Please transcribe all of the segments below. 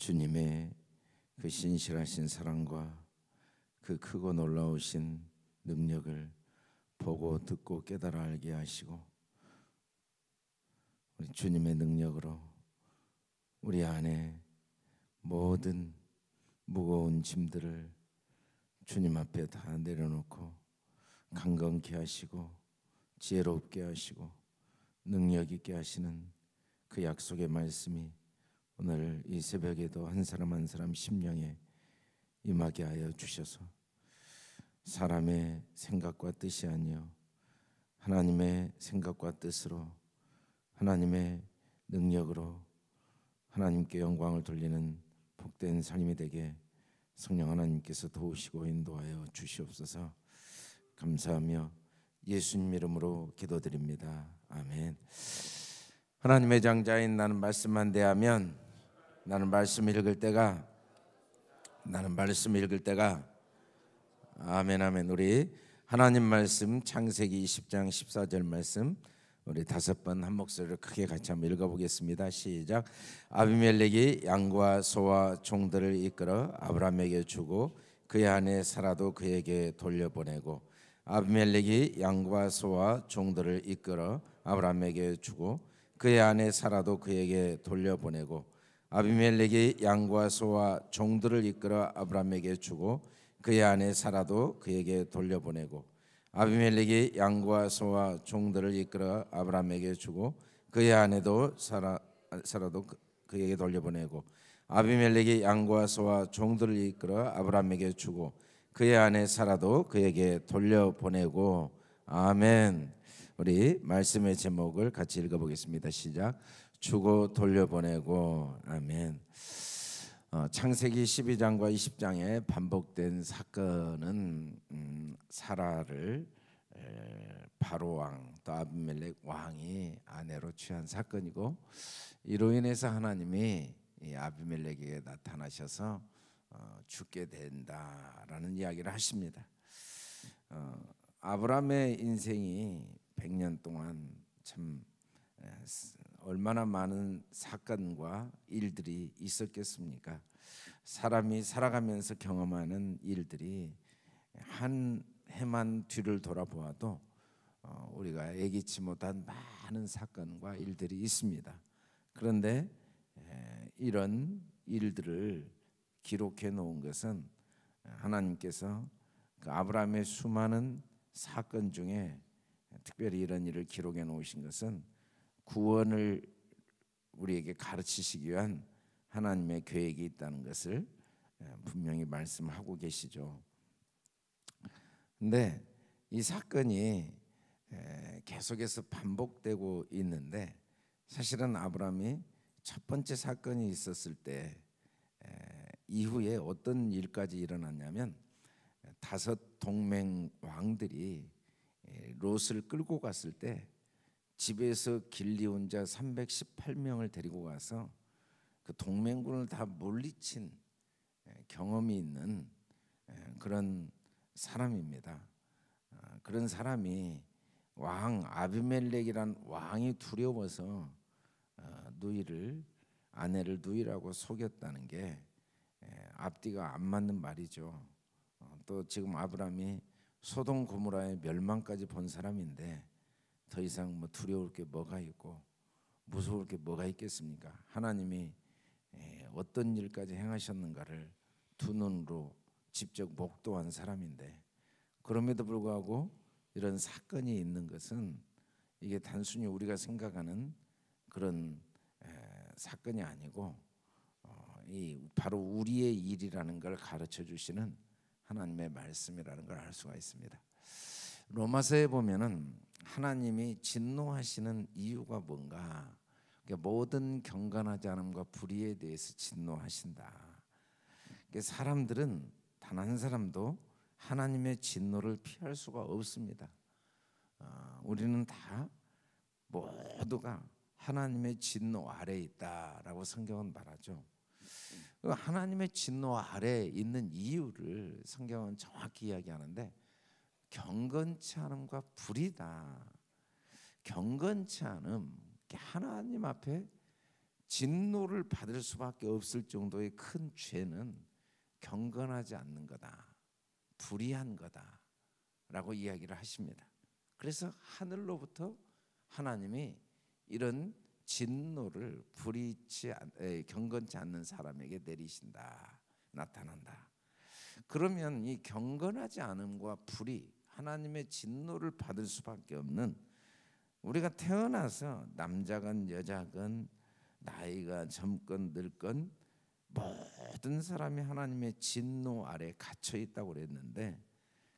주님의 그 신실하신 사랑과 그 크고 놀라우신 능력을 보고 듣고 깨달아 알게 하시고, 우리 주님의 능력으로 우리 안에 모든 무거운 짐들을 주님 앞에 다 내려놓고 강건케 하시고 지혜롭게 하시고 능력 있게 하시는 그 약속의 말씀이 오늘 이 새벽에도 한 사람 한 사람 심령에 임하게 하여 주셔서 사람의 생각과 뜻이 아니요 하나님의 생각과 뜻으로 하나님의 능력으로 하나님께 영광을 돌리는 복된 삶이 되게 성령 하나님께서 도우시고 인도하여 주시옵소서. 감사하며 예수님 이름으로 기도드립니다. 아멘. 하나님의 장자인 나는 말씀만 대하면 나는 말씀 읽을 때가 아멘 아멘. 우리 하나님 말씀 창세기 20장 14절 말씀 우리 5번 한 목소리로 크게 같이 한번 읽어보겠습니다. 시작. 아비멜렉이 양과 소와 종들을 이끌어 아브라함에게 주고 그의 안에 살아도 그에게 돌려보내고. 아비멜렉이 양과 소와 종들을 이끌어 아브라함에게 주고 그의 안에 살아도 그에게 돌려보내고. 아비멜렉이 양과 소와 종들을 이끌어 아브라함에게 주고 그의 안에 살아도 그에게 돌려보내고. 아비멜렉이 양과 소와 종들을 이끌어 아브라함에게 주고 그의 안에도 살아도 그에게 돌려보내고. 아비멜렉이 양과 소와 종들을 이끌어 아브라함에게 주고 그의 안에 살아도 그에게 돌려보내고. 아멘. 우리 말씀의 제목을 같이 읽어보겠습니다. 시작. 주고 돌려보내고. 아멘. 창세기 12장과 20장에 반복된 사건은 사라를 바로 왕 또 아비멜렉 왕이 아내로 취한 사건이고, 이로 인해서 하나님이 이 아비멜렉에게 나타나셔서 죽게 된다라는 이야기를 하십니다. 아브라함의 인생이 100년 동안 참 얼마나 많은 사건과 일들이 있었겠습니까? 사람이 살아가면서 경험하는 일들이 한 해만 뒤를 돌아보아도 우리가 예기치 못한 많은 사건과 일들이 있습니다. 그런데 이런 일들을 기록해 놓은 것은 하나님께서 그 아브라함의 수많은 사건 중에 특별히 이런 일을 기록해 놓으신 것은 구원을 우리에게 가르치시기 위한 하나님의 계획이 있다는 것을 분명히 말씀하고 계시죠. 근데 이 사건이 계속해서 반복되고 있는데, 사실은 아브라함이 첫 번째 사건이 있었을 때 이후에 어떤 일까지 일어났냐면 5 동맹 왕들이 롯을 끌고 갔을 때 집에서 길리온 자 318명을 데리고 가서 그 동맹군을 다 물리친 경험이 있는 그런 사람입니다. 그런 사람이 왕 아비멜렉이란 왕이 두려워서 아내를 누이라고 속였다는 게 앞뒤가 안 맞는 말이죠. 또 지금 아브라함이 소돔 고모라의 멸망까지 본 사람인데 더 이상 뭐 두려울 게 뭐가 있고 무서울 게 뭐가 있겠습니까? 하나님이 어떤 일까지 행하셨는가를 두 눈으로 직접 목도한 사람인데, 그럼에도 불구하고 이런 사건이 있는 것은 이게 단순히 우리가 생각하는 그런 사건이 아니고 바로 우리의 일이라는 걸 가르쳐 주시는 하나님의 말씀이라는 걸 알 수가 있습니다. 로마서에 보면은 하나님이 진노하시는 이유가 뭔가, 그러니까 모든 경건하지 않음과 불의에 대해서 진노하신다. 그러니까 사람들은 단 한 사람도 하나님의 진노를 피할 수가 없습니다. 우리는 다 모두가 하나님의 진노 아래에 있다라고 성경은 말하죠. 하나님의 진노 아래에 있는 이유를 성경은 정확히 이야기하는데 경건치 않음과 불의다. 경건치 않음, 하나님 앞에 진노를 받을 수밖에 없을 정도의 큰 죄는 경건하지 않는 거다, 불의한 거다라고 이야기를 하십니다. 그래서 하늘로부터 하나님이 이런 진노를 경건치 않는 사람에게 내리신다, 나타난다. 그러면 이 경건하지 않음과 불의, 하나님의 진노를 받을 수밖에 없는, 우리가 태어나서 남자건 여자건 나이가 젊건 늙건 모든 사람이 하나님의 진노 아래 갇혀 있다고 그랬는데,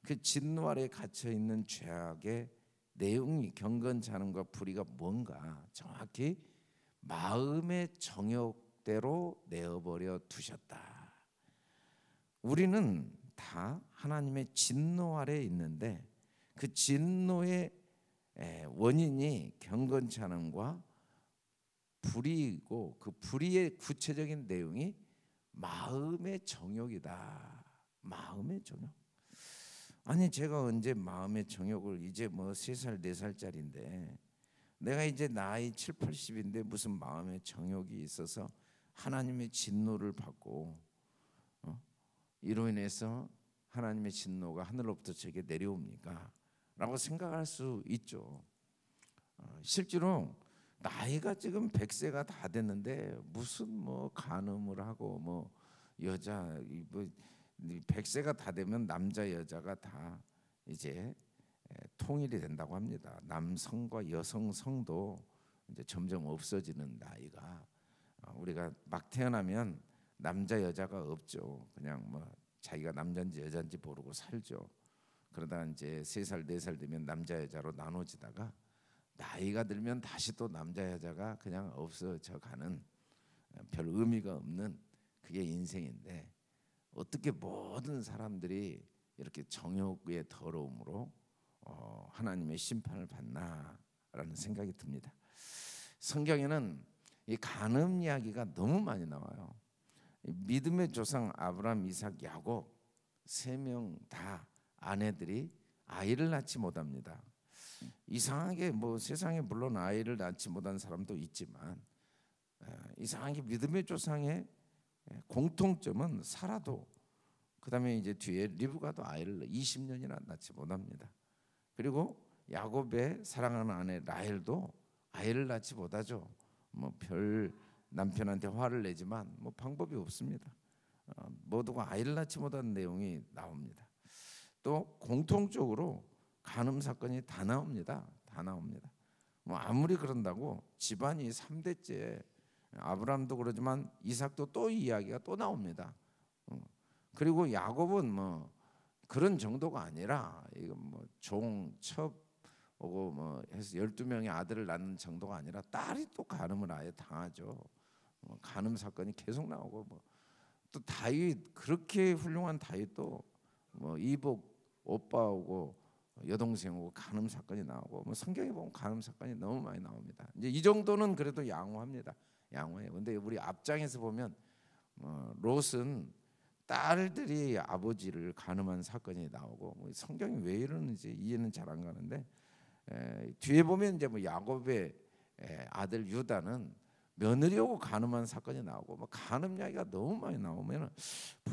그 진노 아래 갇혀 있는 죄악의 내용이 경건치 않음과 불의가 뭔가 정확히 마음의 정욕대로 내어버려 두셨다. 우리는 다 하나님의 진노 아래 있는데, 그 진노의 원인이 경건치 않음과 불의이고, 그 불의의 구체적인 내용이 마음의 정욕이다. 마음의 정욕. 아니, 제가 언제 마음의 정욕을, 이제 뭐 3살 4살짜리인데 내가 이제 나이 7, 80인데 무슨 마음의 정욕이 있어서 하나님의 진노를 받고 이로 인해서 하나님의 진노가 하늘로부터 제게 내려옵니까? 라고 생각할 수 있죠. 실제로 나이가 지금 100세가 다 됐는데 무슨 뭐 간음을 하고 뭐 여자 뭐 100세가 다 되면 남자 여자가 다 이제 통일이 된다고 합니다. 남성과 여성성도 이제 점점 없어지는 나이가, 우리가 막 태어나면 남자 여자가 없죠. 그냥 뭐 자기가 남자인지 여자인지 모르고 살죠. 그러다 이제 3살 4살 되면 남자 여자로 나눠지다가 나이가 들면 다시 또 남자 여자가 그냥 없어져 가는, 별 의미가 없는 그게 인생인데, 어떻게 모든 사람들이 이렇게 정욕의 더러움으로 하나님의 심판을 받나라는 생각이 듭니다. 성경에는 이 간음 이야기가 너무 많이 나와요. 믿음의 조상 아브라함, 이삭, 야곱 3명 다 아내들이 아이를 낳지 못합니다. 이상하게 뭐 세상에 물론 아이를 낳지 못한 사람도 있지만, 이상하게 믿음의 조상의 공통점은 사라도, 그다음에 이제 뒤에 리브가도 아이를 20년이나 낳지 못합니다. 그리고 야곱의 사랑하는 아내 라헬도 아이를 낳지 못하죠. 뭐 별 남편한테 화를 내지만 뭐 방법이 없습니다. 모두가 아이를 낳지 못한 내용이 나옵니다. 또 공통적으로 간음 사건이 다 나옵니다. 다 나옵니다. 뭐 아무리 그런다고 집안이 3대째, 아브라함도 그러지만 이삭도 또 이야기가 또 나옵니다. 그리고 야곱은 뭐 그런 정도가 아니라, 이거 뭐 종첩 오고 뭐 해서 12명의 아들을 낳는 정도가 아니라 딸이 또 간음을 아예 당하죠. 간음 사건이 계속 나오고, 뭐 또 다윗, 그렇게 훌륭한 다윗도 뭐 이복 오빠하고 여동생하고 간음 사건이 나오고, 뭐 성경에 보면 간음 사건이 너무 많이 나옵니다. 이제 이 정도는 그래도 양호합니다. 양호해요. 근데 우리 앞장에서 보면 롯은 딸들이 아버지를 간음한 사건이 나오고, 뭐 성경이 왜 이러는지 이해는 잘 안 가는데, 뒤에 보면 이제 뭐 야곱의 아들 유다는 며느리하고 간음한 사건이 나오고, 뭐 간음 이야기가 너무 많이 나오면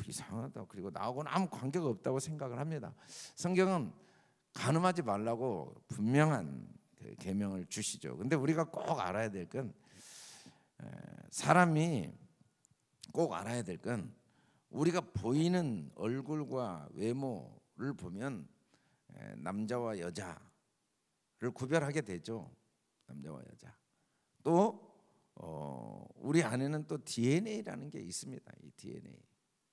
이상하다, 그리고 나하고는 아무 관계가 없다고 생각을 합니다. 성경은 간음하지 말라고 분명한 그 계명을 주시죠. 근데 우리가 꼭 알아야 될 건, 사람이 꼭 알아야 될 건, 우리가 보이는 얼굴과 외모를 보면 남자와 여자를 구별하게 되죠. 남자와 여자. 또 우리 안에는 또 DNA라는 게 있습니다. 이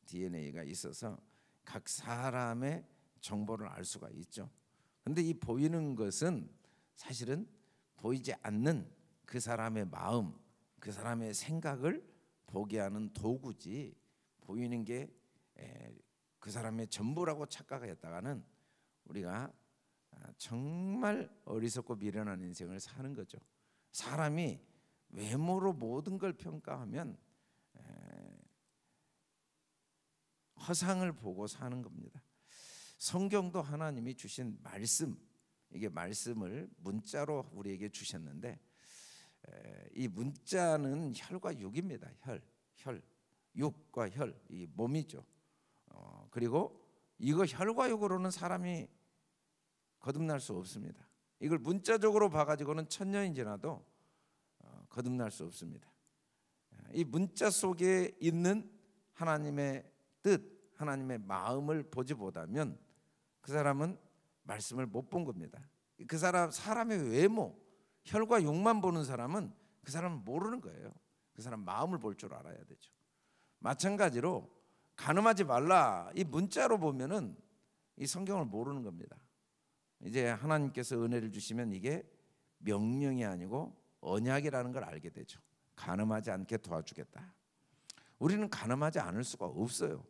DNA가 있어서 각 사람의 정보를 알 수가 있죠. 근데 이 보이는 것은 사실은 보이지 않는 그 사람의 마음, 그 사람의 생각을 보게 하는 도구지, 보이는 게 그 사람의 전부라고 착각했다가는 우리가 정말 어리석고 미련한 인생을 사는 거죠. 사람이 외모로 모든 걸 평가하면 허상을 보고 사는 겁니다. 성경도 하나님이 주신 말씀, 이게 말씀을 문자로 우리에게 주셨는데, 이 문자는 혈과 육입니다. 혈, 육과 혈, 이 몸이죠. 그리고 이거 혈과 육으로는 사람이 거듭날 수 없습니다. 이걸 문자적으로 봐가지고는 천년이 지나도 거듭날 수 없습니다. 이 문자 속에 있는 하나님의 뜻, 하나님의 마음을 보지 못하면 그 사람은 말씀을 못 본 겁니다. 그 사람의 외모, 혈과 육만 보는 사람은 그 사람은 모르는 거예요. 그 사람 마음을 볼 줄 알아야 되죠. 마찬가지로 간음하지 말라, 이 문자로 보면은 이 성경을 모르는 겁니다. 이제 하나님께서 은혜를 주시면 이게 명령이 아니고 언약이라는 걸 알게 되죠. 간음하지 않게 도와주겠다. 우리는 간음하지 않을 수가 없어요.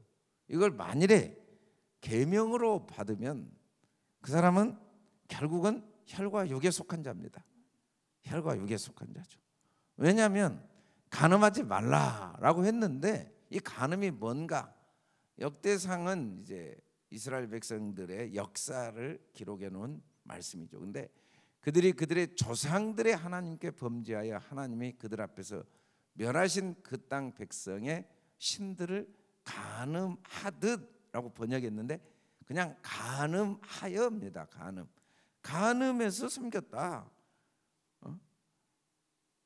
이걸 만일에 계명으로 받으면 그 사람은 결국은 혈과 육에 속한 자입니다. 혈과 육에 속한 자죠. 왜냐하면 간음하지 말라라고 했는데 이 간음이 뭔가? 역대상은 이제 이스라엘 백성들의 역사를 기록해 놓은 말씀이죠. 근데 그들의 조상들의 하나님께 범죄하여 하나님이 그들 앞에서 멸하신 그 땅 백성의 신들을 간음하듯라고 번역했는데 그냥 간음하여입니다. 간음해서 섬겼다.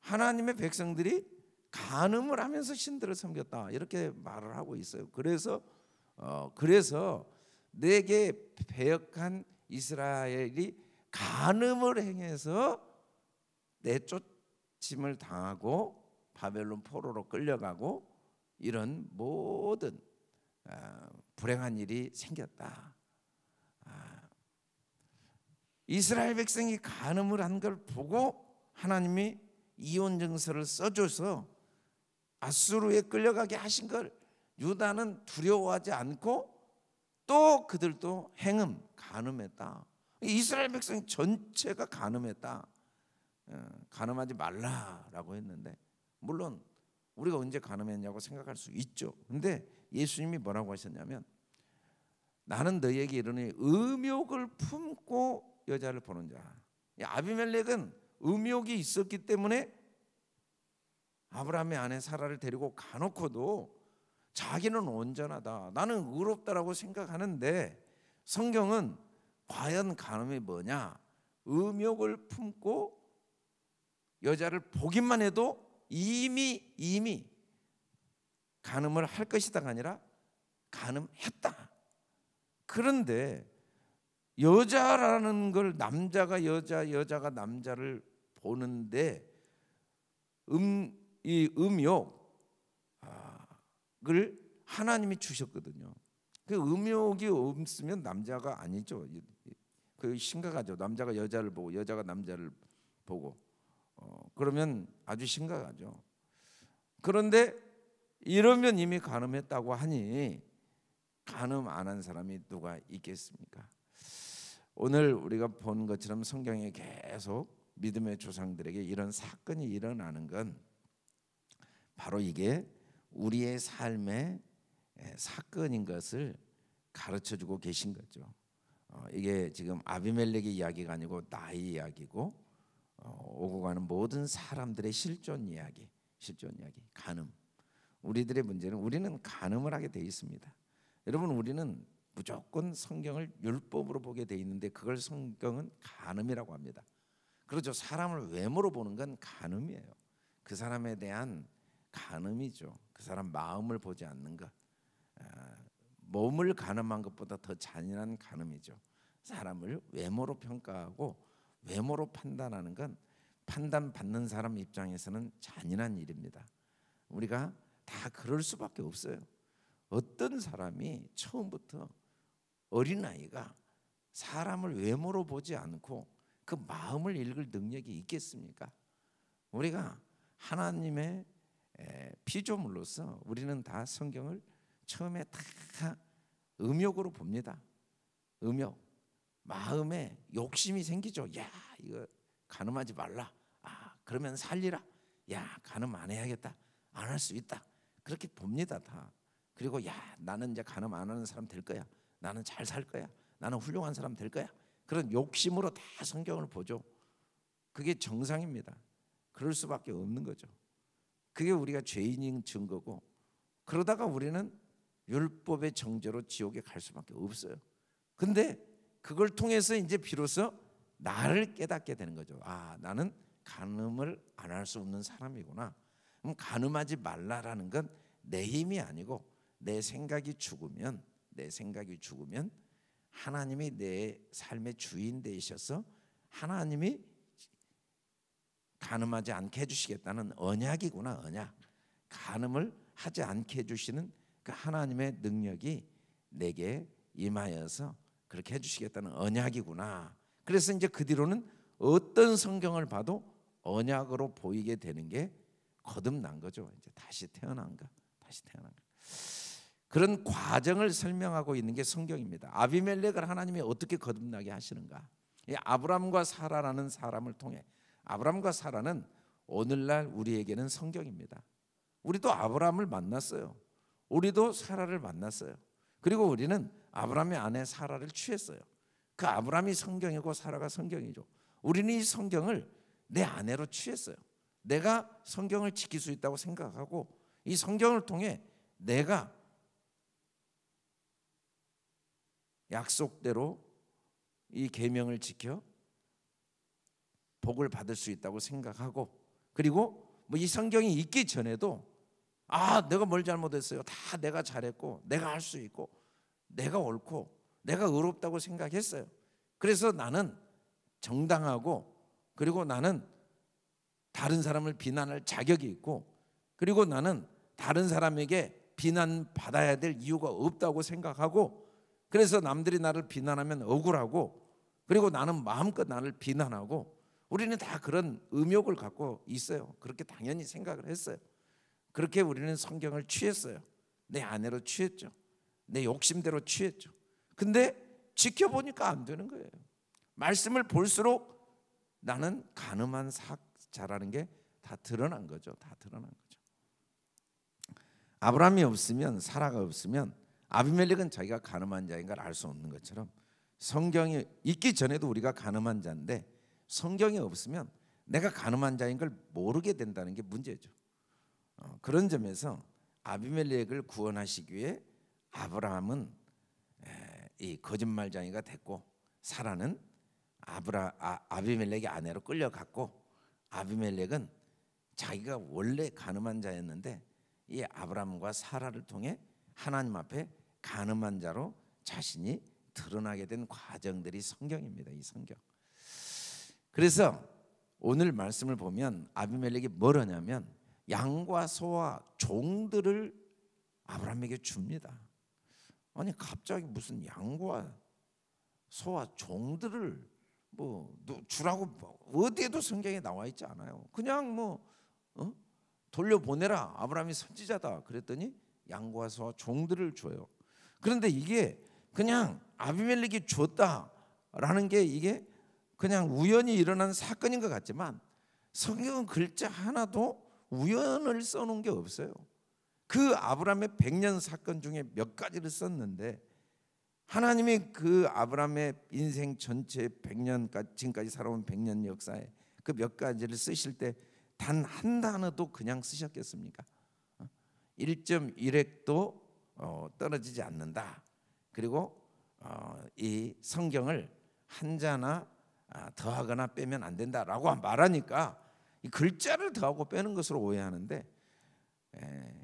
하나님의 백성들이 간음을 하면서 신들을 섬겼다, 이렇게 말을 하고 있어요. 그래서 내게 배역한 이스라엘이 간음을 행해서 내쫓임을 당하고 바벨론 포로로 끌려가고 이런 모든 불행한 일이 생겼다. 이스라엘 백성이 간음을 한 걸 보고 하나님이 이혼 증서를 써줘서 아수르에 끌려가게 하신 걸 유다는 두려워하지 않고 또 그들도 간음했다. 이스라엘 백성 전체가 간음했다. 간음하지 말라라고 했는데, 물론 우리가 언제 간음했냐고 생각할 수 있죠. 근데 예수님이 뭐라고 하셨냐면, 나는 너희에게 이르니 음욕을 품고 여자를 보는 자. 아비멜렉은 음욕이 있었기 때문에 아브라함의 아내 사라를 데리고 가놓고도 자기는 온전하다, 나는 의롭다라고 생각하는데, 성경은 과연 간음이 뭐냐? 음욕을 품고 여자를 보기만 해도 이미 간음을 할 것이다가 아니라 간음했다. 그런데 여자라는 걸 남자가 여자가 남자를 보는데 이 음욕을 하나님이 주셨거든요. 그 음욕이 없으면 남자가 아니죠. 그 심각하죠. 남자가 여자를 보고 여자가 남자를 보고 그러면 아주 심각하죠. 그런데 이러면 이미 간음했다고 하니 간음 안 한 사람이 누가 있겠습니까? 오늘 우리가 본 것처럼 성경에 계속 믿음의 조상들에게 이런 사건이 일어나는 건 바로 이게 우리의 삶의 사건인 것을 가르쳐주고 계신 거죠. 이게 지금 아비멜렉의 이야기가 아니고 나의 이야기고 오고 가는 모든 사람들의 실존 이야기. 간음. 우리들의 문제는 우리는 간음을 하게 돼 있습니다. 여러분, 우리는 무조건 성경을 율법으로 보게 돼 있는데 그걸 성경은 간음이라고 합니다. 그렇죠. 사람을 외모로 보는 건 간음이에요. 그 사람에 대한 간음이죠. 그 사람 마음을 보지 않는 것. 몸을 간음한 것보다 더 잔인한 간음이죠. 사람을 외모로 평가하고 외모로 판단하는 건 판단받는 사람 입장에서는 잔인한 일입니다. 우리가 다 그럴 수밖에 없어요. 어떤 사람이 처음부터 어린아이가 사람을 외모로 보지 않고 그 마음을 읽을 능력이 있겠습니까? 우리가 하나님의 피조물로서 우리는 다 성경을 처음에 다 음욕으로 봅니다. 음욕, 마음에 욕심이 생기죠. 야, 이거 간음하지 말라. 그러면 살리라. 야, 간음 안 해야겠다. 안 할 수 있다. 그렇게 봅니다, 다. 그리고 야, 나는 이제 간음 안 하는 사람 될 거야. 나는 잘 살 거야. 나는 훌륭한 사람 될 거야. 그런 욕심으로 다 성경을 보죠. 그게 정상입니다. 그럴 수밖에 없는 거죠. 그게 우리가 죄인인 증거고, 그러다가 우리는 율법의 정죄로 지옥에 갈 수밖에 없어요. 근데 그걸 통해서 이제 비로소 나를 깨닫게 되는 거죠. 아, 나는 간음을 안 할 수 없는 사람이구나. 그럼 간음하지 말라라는 건 내 힘이 아니고 내 생각이 죽으면 하나님이 내 삶의 주인 되셔서 하나님이 간음하지 않게 해주시겠다는 언약이구나. 언약. 간음을 하지 않게 해주시는 그 하나님의 능력이 내게 임하여서 그렇게 해주시겠다는 언약이구나. 그래서 이제 그 뒤로는 어떤 성경을 봐도 언약으로 보이게 되는 게 거듭난 거죠. 이제 다시 태어난 거. 그런 과정을 설명하고 있는 게 성경입니다. 아비멜렉을 하나님이 어떻게 거듭나게 하시는가? 이 아브람과 사라라는 사람을 통해, 아브람과 사라는 오늘날 우리에게는 성경입니다. 우리도 아브람을 만났어요. 우리도 사라를 만났어요. 그리고 우리는 아브람의 아내 사라를 취했어요. 그 아브람이 성경이고 사라가 성경이죠. 우리는 이 성경을 내 아내로 취했어요. 내가 성경을 지킬 수 있다고 생각하고 이 성경을 통해 내가 약속대로 이 계명을 지켜 복을 받을 수 있다고 생각하고, 그리고 뭐 이 성경이 있기 전에도 내가 뭘 잘못했어요, 다 내가 잘했고 내가 할 수 있고 내가 옳고 내가 의롭다고 생각했어요. 그래서 나는 정당하고, 그리고 나는 다른 사람을 비난할 자격이 있고, 그리고 나는 다른 사람에게 비난받아야 될 이유가 없다고 생각하고, 그래서 남들이 나를 비난하면 억울하고, 그리고 나는 마음껏 나를 비난하고, 우리는 다 그런 의욕을 갖고 있어요. 그렇게 당연히 생각을 했어요. 그렇게 우리는 성경을 취했어요. 내 아내로 취했죠. 내 욕심대로 취했죠. 근데 지켜보니까 안 되는 거예요. 말씀을 볼수록 나는 간음한 자라는 게 다 드러난 거죠. 다 드러난 거죠. 아브라함이 없으면, 사라가 없으면 아비멜렉은 자기가 간음한 자인 걸 알 수 없는 것처럼 성경이 있기 전에도 우리가 간음한 자인데 성경이 없으면 내가 간음한 자인 걸 모르게 된다는 게 문제죠. 그런 점에서 아비멜렉을 구원하시기 위해 아브라함은 이 거짓말쟁이가 됐고, 사라는 아비멜렉의 아내로 끌려갔고, 아비멜렉은 자기가 원래 간음한 자였는데 이 아브라함과 사라를 통해 하나님 앞에 간음한 자로 자신이 드러나게 된 과정들이 성경입니다. 이 성경. 그래서 오늘 말씀을 보면 아비멜렉이 뭘 하냐면 양과 소와 종들을 아브라함에게 줍니다. 아니 갑자기 무슨 양과 소와 종들을 뭐 주라고 어디에도 성경에 나와 있지 않아요. 그냥 돌려보내라, 아브라함이 선지자다 그랬더니 양과 소와 종들을 줘요. 그런데 이게 그냥 아비멜렉이 줬다라는 게 이게 그냥 우연히 일어난 사건인 것 같지만 성경은 글자 하나도 우연을 써놓은 게 없어요. 그 아브라함의 100년 사건 중에 몇 가지를 썼는데 하나님이 그 아브라함의 인생 전체 100년까지 지금까지 살아온 100년 역사에 그 몇 가지를 쓰실 때 단 한 단어도 그냥 쓰셨겠습니까? 1.1획도 떨어지지 않는다. 그리고 이 성경을 한자나 더하거나 빼면 안 된다라고 말하니까 이 글자를 더하고 빼는 것으로 오해하는데,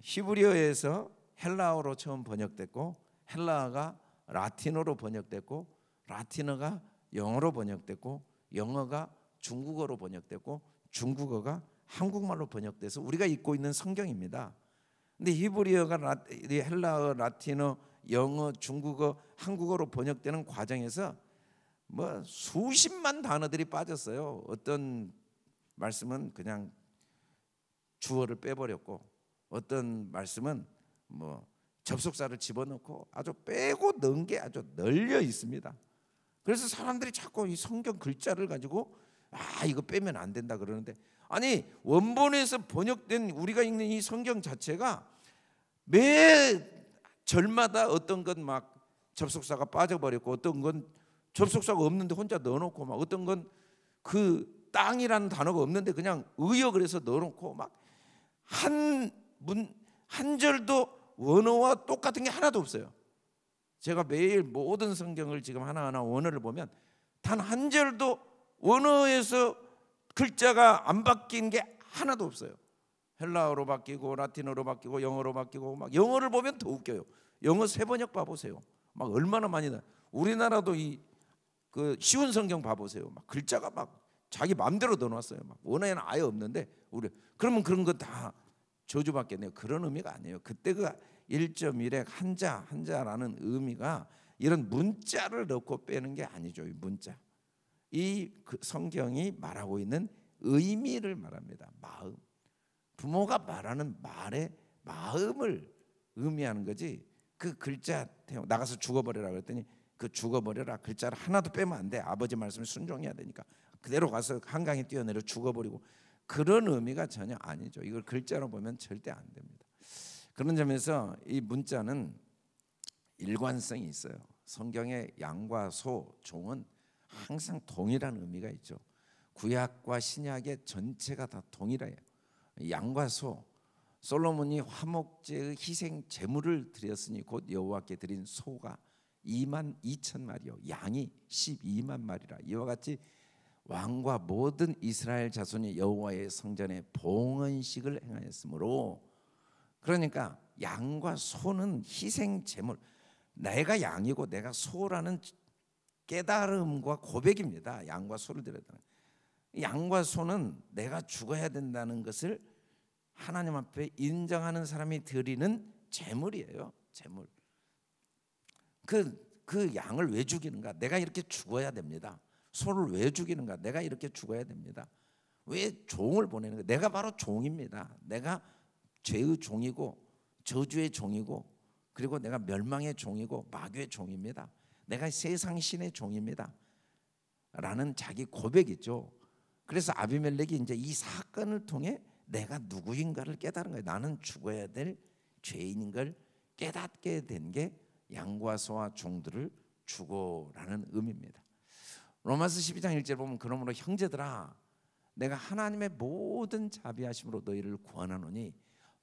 히브리어에서 헬라어로 처음 번역됐고, 헬라어가 라틴어로 번역됐고, 라틴어가 영어로 번역됐고, 영어가 중국어로 번역됐고, 중국어가 한국말로 번역돼서 우리가 읽고 있는 성경입니다. 근데 히브리어가 헬라어, 라틴어, 영어, 중국어, 한국어로 번역되는 과정에서 뭐 수십만 단어들이 빠졌어요. 어떤 말씀은 그냥 주어를 빼버렸고, 어떤 말씀은 뭐 접속사를 집어넣고 아주 빼고 넣은 게 아주 널려 있습니다. 그래서 사람들이 자꾸 이 성경 글자를 가지고 이거 빼면 안 된다 그러는데, 아니 원본에서 번역된 우리가 읽는 이 성경 자체가 매 절마다 어떤 건 막 접속사가 빠져버렸고, 어떤 건 접속사가 없는데 혼자 넣어놓고, 막 어떤 건 그 땅이라는 단어가 없는데 그냥 의역을 해서 넣어놓고 막 한 절도 원어와 똑같은 게 하나도 없어요. 제가 매일 모든 성경을 지금 하나하나 원어를 보면 단 한 절도 원어에서 글자가 안 바뀐 게 하나도 없어요. 헬라어로 바뀌고 라틴어로 바뀌고 영어로 바뀌고, 막 영어를 보면 더 웃겨요. 영어 세번역 봐보세요. 막 얼마나 많이 나. 우리나라도 그 쉬운 성경 봐보세요. 막 글자가 막 자기 마음대로 넣어놨어요. 막 원어에는 아예 없는데 그러면 그런 거 다 저주받겠네요. 그런 의미가 아니에요. 그때 그 1.1에 한자라는 의미가 이런 문자를 넣고 빼는 게 아니죠. 이 문자. 그 성경이 말하고 있는 의미를 말합니다. 마음. 부모가 말하는 말의 마음을 의미하는 거지. 그 글자 나가서 죽어버려라 그랬더니 그 죽어버려라 글자를 하나도 빼면 안 돼. 아버지 말씀에 순종해야 되니까 그대로 가서 한강에 뛰어내려 죽어버리고, 그런 의미가 전혀 아니죠. 이걸 글자로 보면 절대 안 됩니다. 그런 점에서 이 문자는 일관성이 있어요. 성경의 양과 소, 종은 항상 동일한 의미가 있죠. 구약과 신약의 전체가 다 동일해요. 양과 소, 솔로몬이 화목제의 희생 제물을 드렸으니 곧 여호와께 드린 소가 22,000마리요 양이 12만 마리라. 이와 같이 왕과 모든 이스라엘 자손이 여호와의 성전에 봉헌식을 행하였으므로, 그러니까 양과 소는 희생 제물, 내가 양이고 내가 소라는 깨달음과 고백입니다. 양과 소를 드려야 되는, 양과 소는 내가 죽어야 된다는 것을 하나님 앞에 인정하는 사람이 드리는 제물이에요. 제물. 그 양을 왜 죽이는가? 내가 이렇게 죽어야 됩니다. 소를 왜 죽이는가? 내가 이렇게 죽어야 됩니다. 왜 종을 보내는가? 내가 바로 종입니다. 내가 죄의 종이고 저주의 종이고, 그리고 내가 멸망의 종이고 마귀의 종입니다. 내가 세상 신의 종입니다 라는 자기 고백이죠. 그래서 아비멜렉이 이제 이 사건을 통해 내가 누구인가를 깨달은 거예요. 나는 죽어야 될 죄인인 걸 깨닫게 된 게 양과 소와 종들을 죽어라는 의미입니다. 로마서 12장 1절 보면 그러므로 형제들아 내가 하나님의 모든 자비하심으로 너희를 구원하노니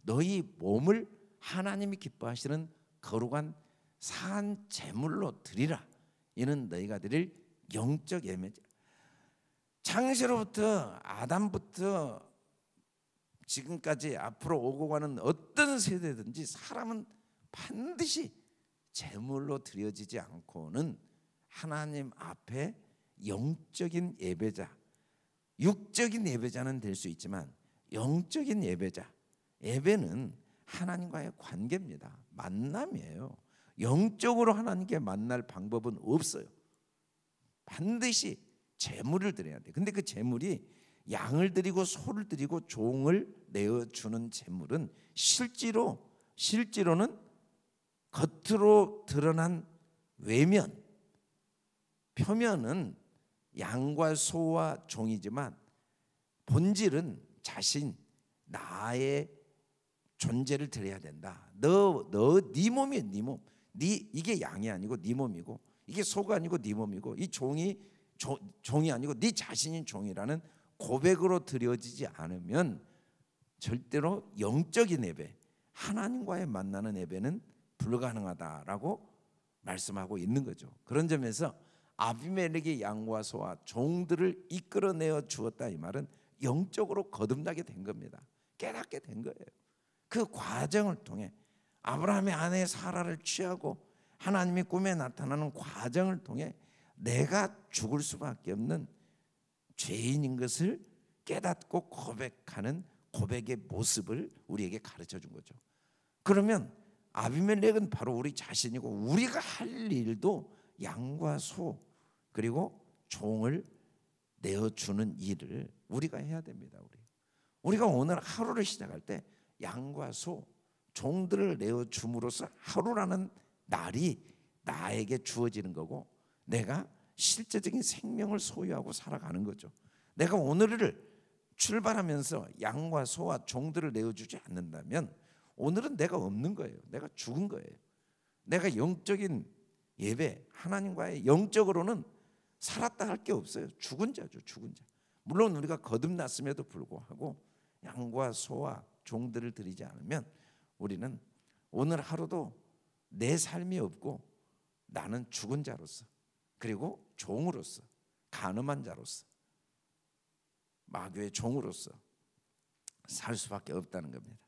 너희 몸을 하나님이 기뻐하시는 거룩한 산 제물로 드리라. 이는 너희가 드릴 영적 예배자. 창세로부터 아담부터 지금까지 앞으로 오고 가는 어떤 세대든지 사람은 반드시 제물로 드려지지 않고는 하나님 앞에 영적인 예배자, 육적인 예배자는 될 수 있지만 영적인 예배자, 예배는 하나님과의 관계입니다. 만남이에요. 영적으로 하나님께 만날 방법은 없어요. 반드시 제물을 드려야 돼. 근데 그 제물이 양을 드리고 소를 드리고 종을 내어주는 제물은 실제로는 겉으로 드러난 외면, 표면은 양과 소와 종이지만 본질은 나의 존재를 드려야 된다. 네 몸이에요. 네 몸. 이게 양이 아니고 네 몸이고, 이게 소가 아니고 네 몸이고, 이 종이 아니고 네 자신인 종이라는 고백으로 드려지지 않으면 절대로 영적인 예배, 하나님과의 만나는 예배는 불가능하다라고 말씀하고 있는 거죠. 그런 점에서 아비멜렉의 양과 소와 종들을 이끌어내어 주었다, 이 말은 영적으로 거듭나게 된 겁니다. 깨닫게 된 거예요. 그 과정을 통해 아브라함의 아내 사라를 취하고 하나님이 꿈에 나타나는 과정을 통해 내가 죽을 수밖에 없는 죄인인 것을 깨닫고 고백하는 고백의 모습을 우리에게 가르쳐 준 거죠. 그러면 아비멜렉은 바로 우리 자신이고, 우리가 할 일도 양과 소 그리고 종을 내어주는 일을 우리가 해야 됩니다. 우리가 오늘 하루를 시작할 때 양과 소, 종들을 내어줌으로써 하루라는 날이 나에게 주어지는 거고, 내가 실제적인 생명을 소유하고 살아가는 거죠. 내가 오늘을 출발하면서 양과 소와 종들을 내어주지 않는다면 오늘은 내가 없는 거예요. 내가 죽은 거예요. 내가 영적인 예배, 하나님과의 영적으로는 살았다 할 게 없어요. 죽은 자죠. 죽은 자. 물론 우리가 거듭났음에도 불구하고 양과 소와 종들을 드리지 않으면 우리는 오늘 하루도 내 삶이 없고 나는 죽은 자로서, 그리고 종으로서, 간음한 자로서, 마귀의 종으로서 살 수밖에 없다는 겁니다.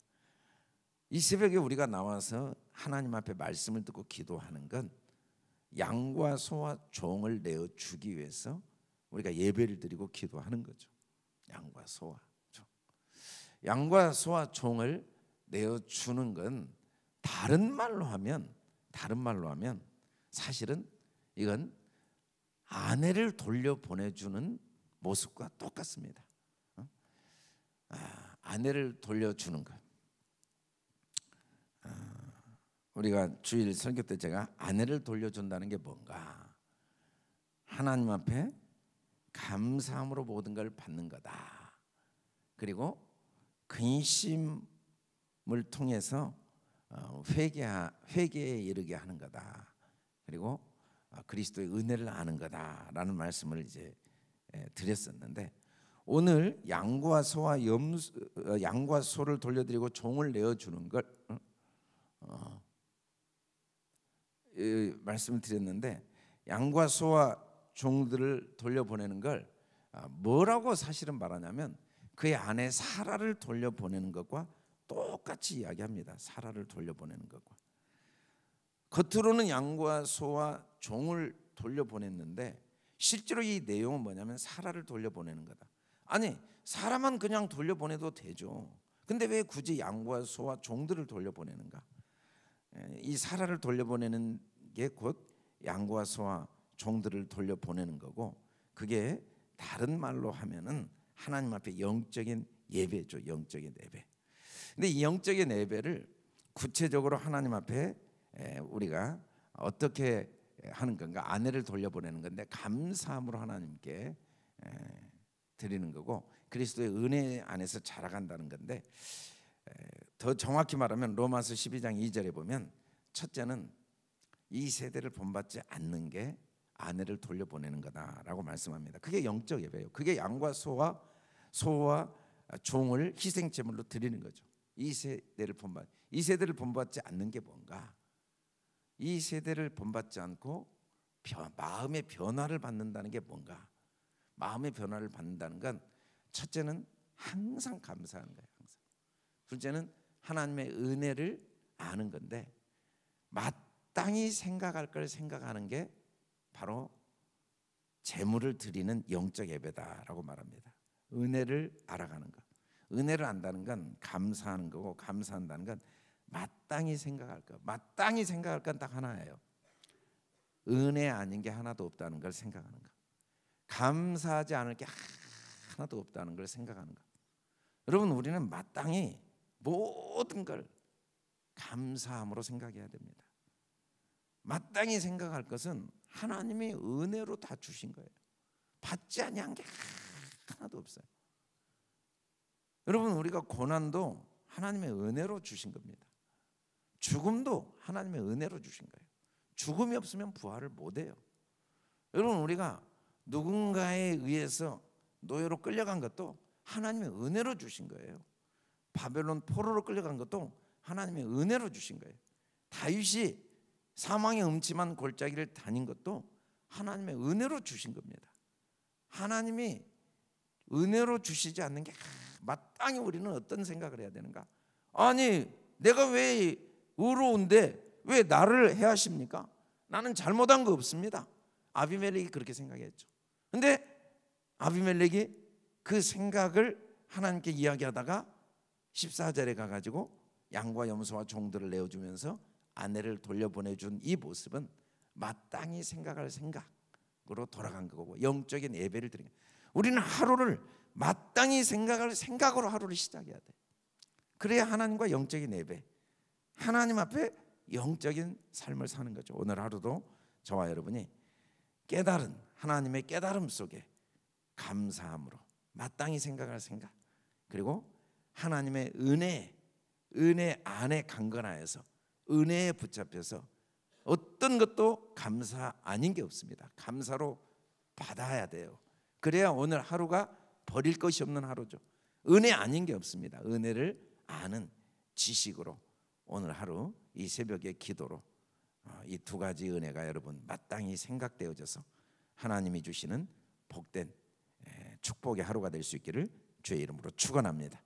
이 새벽에 우리가 나와서 하나님 앞에 말씀을 듣고 기도하는 건 양과 소와 종을 내어 주기 위해서 우리가 예배를 드리고 기도하는 거죠. 양과 소와 종. 양과 소와 종을 내어 주는 건 다른 말로 하면 사실은 이건 아내를 돌려보내주는 모습과 똑같습니다. 아내를 돌려주는 것. 우리가 주일 설교 때 제가 아내를 돌려준다는 게 뭔가, 하나님 앞에 감사함으로 모든 걸 받는 거다. 그리고 근심을 통해서 회개에 이르게 하는 거다. 그리고 그리스도의 은혜를 아는 거다라는 말씀을 이제 드렸었는데, 오늘 양과 소를 돌려드리고 종을 내어주는 걸 말씀을 드렸는데, 양과 소와 종들을 돌려보내는 걸 뭐라고 사실은 말하냐면 그의 아내 사라를 돌려보내는 것과 똑같이 이야기합니다. 사라를 돌려보내는 것과. 겉으로는 양과 소와 종을 돌려보냈는데 실제로 이 내용은 뭐냐면 사라를 돌려보내는 거다. 아니, 사람은 그냥 돌려보내도 되죠. 근데 왜 굳이 양과 소와 종들을 돌려보내는가? 이 사라를 돌려보내는 게 곧 양과 소와 종들을 돌려보내는 거고, 그게 다른 말로 하면은 하나님 앞에 영적인 예배죠. 영적인 예배. 근데 이 영적인 예배를 구체적으로 하나님 앞에 우리가 어떻게 하는 건가? 아내를 돌려보내는 건데 감사함으로 하나님께 드리는 거고, 그리스도의 은혜 안에서 자라간다는 건데, 더 정확히 말하면 로마서 12장 2절에 보면 첫째는 이 세대를 본받지 않는 게 아내를 돌려보내는 거다라고 말씀합니다. 그게 영적 예배예요. 그게 양과 소와 종을 희생제물로 드리는 거죠. 이 세대를 본받지 않는 게 뭔가? 이 세대를 본받지 않고 마음의 변화를 받는다는 게 뭔가? 마음의 변화를 받는다는 건 첫째는 항상 감사하는 거예요. 항상. 둘째는 하나님의 은혜를 아는 건데, 마땅히 생각할 걸 생각하는 게 바로 제물을 드리는 영적 예배다라고 말합니다. 은혜를 알아가는 것. 은혜를 안다는 건 감사하는 거고, 감사한다는 건 마땅히 생각할 것. 마땅히 생각할 건 딱 하나예요. 은혜 아닌 게 하나도 없다는 걸 생각하는 것. 감사하지 않을 게 하나도 없다는 걸 생각하는 것. 여러분, 우리는 마땅히 모든 걸 감사함으로 생각해야 됩니다. 마땅히 생각할 것은 하나님이 은혜로 다 주신 거예요. 받지 아니한 게 하나도 없어요. 여러분, 우리가 고난도 하나님의 은혜로 주신 겁니다. 죽음도 하나님의 은혜로 주신 거예요. 죽음이 없으면 부활을 못 해요. 여러분, 우리가 누군가에 의해서 노예로 끌려간 것도 하나님의 은혜로 주신 거예요. 바벨론 포로로 끌려간 것도 하나님의 은혜로 주신 거예요. 다윗이 사망의 음침한 골짜기를 다닌 것도 하나님의 은혜로 주신 겁니다. 하나님이 은혜로 주시지 않는 게 마땅히 우리는 어떤 생각을 해야 되는가? 아니, 내가 왜 의로운데 왜 나를 해하십니까? 나는 잘못한 거 없습니다. 아비멜렉이 그렇게 생각했죠. 근데 아비멜렉이 그 생각을 하나님께 이야기하다가 14절에 가가지고 양과 염소와 종들을 내어주면서 아내를 돌려보내준 이 모습은 마땅히 생각할 생각으로 돌아간 거고, 영적인 예배를 드리는 거예요. 우리는 하루를 마땅히 생각할 생각으로 하루를 시작해야 돼. 그래야 하나님과 영적인 예배, 하나님 앞에 영적인 삶을 사는 거죠. 오늘 하루도 저와 여러분이 깨달은 하나님의 깨달음 속에 감사함으로 마땅히 생각할 생각, 그리고 하나님의 은혜 안에 강건하여서 은혜에 붙잡혀서 어떤 것도 감사 아닌 게 없습니다. 감사로 받아야 돼요. 그래야 오늘 하루가 버릴 것이 없는 하루죠. 은혜 아닌 게 없습니다. 은혜를 아는 지식으로 오늘 하루 이 새벽의 기도로 이 두 가지 은혜가 여러분 마땅히 생각되어져서 하나님이 주시는 복된 축복의 하루가 될 수 있기를 주의 이름으로 축원합니다.